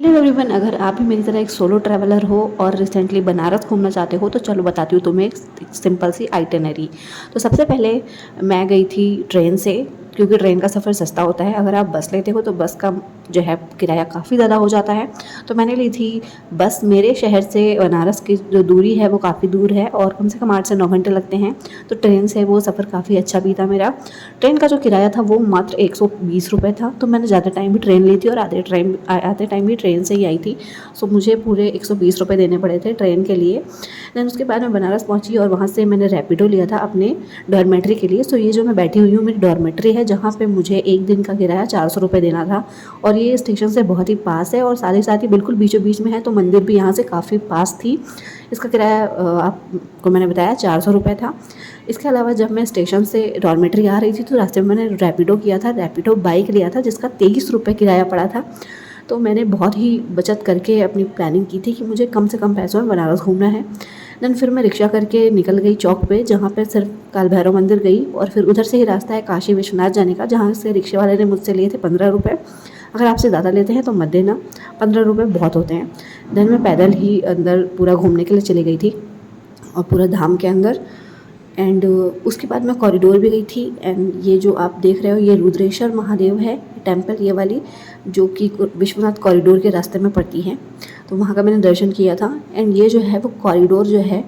Hello everyone, अगर आप भी मेरी तरह एक सोलो ट्रैवलर हो और रिसेंटली बनारस घूमना चाहते हो तो चलो बताती हूँ तुम्हें एक सिंपल सी आइटिनरी। तो सबसे पहले मैं गई थी ट्रेन से, क्योंकि ट्रेन का सफ़र सस्ता होता है। अगर आप बस लेते हो तो बस का जो है किराया काफ़ी ज़्यादा हो जाता है। तो मैंने ली थी बस। मेरे शहर से बनारस की जो दूरी है वो काफ़ी दूर है और कम से कम 8 से 9 घंटे लगते हैं। तो ट्रेन से वो सफ़र काफ़ी अच्छा भी था मेरा। ट्रेन का जो किराया था वो मात्र 120 रुपये था। तो मैंने ज़्यादा टाइम भी ट्रेन ली थी और आधे टाइम भी ट्रेन से ही आई थी। सो मुझे पूरे 120 रुपये देने पड़े थे ट्रेन के लिए। देन उसके बाद मैं बनारस पहुंची और वहाँ से मैंने रैपिडो लिया था अपने डॉर्मेट्री के लिए। सो ये जो मैं बैठी हुई हूँ मेरी डॉर्मेट्री है, जहाँ पे मुझे एक दिन का किराया 400 रुपये देना था। और ये स्टेशन से बहुत ही पास है और साथ ही बिल्कुल बीचों बीच में है, तो मंदिर भी यहाँ से काफ़ी पास थी। इसका किराया आपको मैंने बताया 400 रुपये था। इसके अलावा जब मैं स्टेशन से डॉर्मेट्री आ रही थी तो रास्ते में मैंने रैपिडो किया था, रैपिडो बाइक लिया था जिसका 23 रुपये किराया पड़ा था। तो मैंने बहुत ही बचत करके अपनी प्लानिंग की थी कि मुझे कम से कम पैसों में बनारस घूमना है। देन फिर मैं रिक्शा करके निकल गई चौक पे, जहाँ पे सिर्फ काल भैरव मंदिर गई और फिर उधर से ही रास्ता है काशी विश्वनाथ जाने का, जहाँ से रिक्शे वाले ने मुझसे लिए थे 15 रुपये। अगर आपसे ज़्यादा लेते हैं तो मत देना, 15 रुपये बहुत होते हैं। देन मैं पैदल ही अंदर पूरा घूमने के लिए चली गई थी और पूरा धाम के अंदर। एंड उसके बाद मैं कॉरिडोर भी गई थी। एंड ये जो आप देख रहे हो ये रुद्रेश्वर महादेव है टेम्पल, ये वाली जो कि विश्वनाथ कॉरिडोर के रास्ते में पड़ती है। तो वहाँ का मैंने दर्शन किया था। एंड ये जो है वो कॉरिडोर जो है,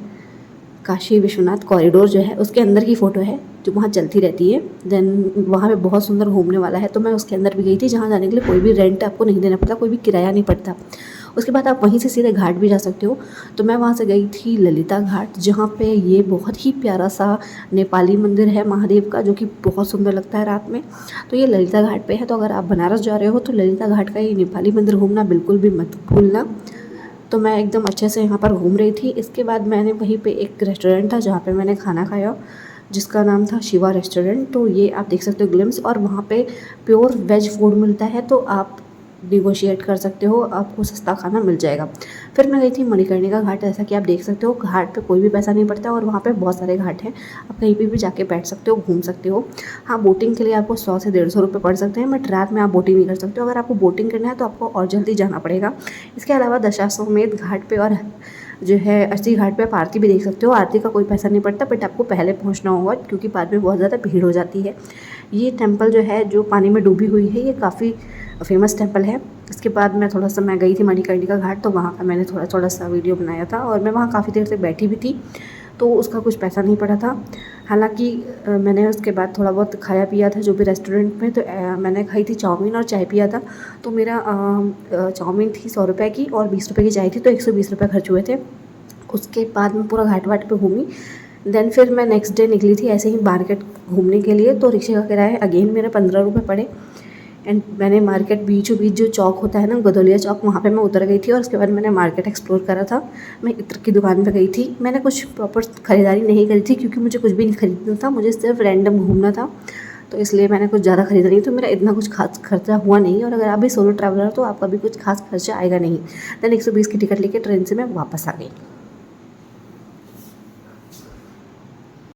काशी विश्वनाथ कॉरिडोर जो है उसके अंदर की फ़ोटो है जो वहाँ चलती रहती है। देन वहाँ पे बहुत सुंदर घूमने वाला है, तो मैं उसके अंदर भी गई थी, जहाँ जाने के लिए कोई भी रेंट आपको नहीं देना पड़ता, कोई भी किराया नहीं पड़ता। उसके बाद आप वहीं से सीधे घाट भी जा सकते हो। तो मैं वहाँ से गई थी ललिता घाट, जहाँ पे ये बहुत ही प्यारा सा नेपाली मंदिर है महादेव का, जो कि बहुत सुंदर लगता है रात में। तो ये ललिता घाट पे है। तो अगर आप बनारस जा रहे हो तो ललिता घाट का ये नेपाली मंदिर घूमना बिल्कुल भी मत भूलना। तो मैं एकदम अच्छे से यहाँ पर घूम रही थी। इसके बाद मैंने वहीं पे एक रेस्टोरेंट था जहाँ पे मैंने खाना खाया, जिसका नाम था शिवा रेस्टोरेंट। तो ये आप देख सकते हो ग्लिम्स, और वहाँ पे प्योर वेज फूड मिलता है, तो आप निगोशिएट कर सकते हो, आपको सस्ता खाना मिल जाएगा। फिर मैं गई थी मणिकर्णिका घाट। जैसा कि आप देख सकते हो घाट पे कोई भी पैसा नहीं पड़ता और वहाँ पे बहुत सारे घाट हैं, आप कहीं पे भी जाके बैठ सकते हो, घूम सकते हो। हाँ, बोटिंग के लिए आपको 100 से 150 रुपये पड़ सकते हैं, बट रात में आप बोटिंग नहीं कर सकते हो। अगर आपको बोटिंग करना है तो आपको और जल्दी जाना पड़ेगा। इसके अलावा दशाश्वमेध घाट पे और जो है अस्सी घाट पे आप आरती भी देख सकते हो। आरती का कोई पैसा नहीं पड़ता, बट आपको पहले पहुंचना होगा क्योंकि बाद में बहुत ज़्यादा भीड़ हो जाती है। ये टेम्पल जो है जो पानी में डूबी हुई है, ये काफ़ी फेमस टेम्पल है। इसके बाद मैं गई थी मणिकर्णिका घाट, तो वहाँ का मैंने थोड़ा सा वीडियो बनाया था और मैं वहाँ काफ़ी देर से बैठी भी थी, तो उसका कुछ पैसा नहीं पड़ा था। हालांकि मैंने उसके बाद थोड़ा बहुत खाया पिया था जो भी रेस्टोरेंट में। तो मैंने खाई थी चाउमीन और चाय पिया था। तो मेरा चाउमीन थी 100 रुपये की और 20 रुपये की चाय थी, तो 120 रुपये खर्च हुए थे। उसके बाद मैं पूरा घाट वाट पे घूमी। देन फिर मैं नेक्स्ट डे निकली थी ऐसे ही मार्केट घूमने के लिए। तो रिक्शे का किराया अगेन मेरे 15 रुपये पड़े। एंड मैंने मार्केट बीचों बीच जो चौक होता है ना, गदौलिया चौक, वहाँ पे मैं उतर गई थी और उसके बाद मैंने मार्केट एक्सप्लोर करा था। मैं इत्र की दुकान पे गई थी। मैंने कुछ प्रॉपर ख़रीदारी नहीं करी थी क्योंकि मुझे कुछ भी नहीं खरीदना था, मुझे सिर्फ रैंडम घूमना था, तो इसलिए मैंने कुछ ज़्यादा खरीदा नहीं। तो मेरा इतना कुछ खास खर्चा हुआ नहीं। और अगर आप भी सोलो ट्रैवलर हो तो आपका भी कुछ खास खर्चा आएगा नहीं। देन 120 की टिकट लेके ट्रेन से मैं वापस आ गई।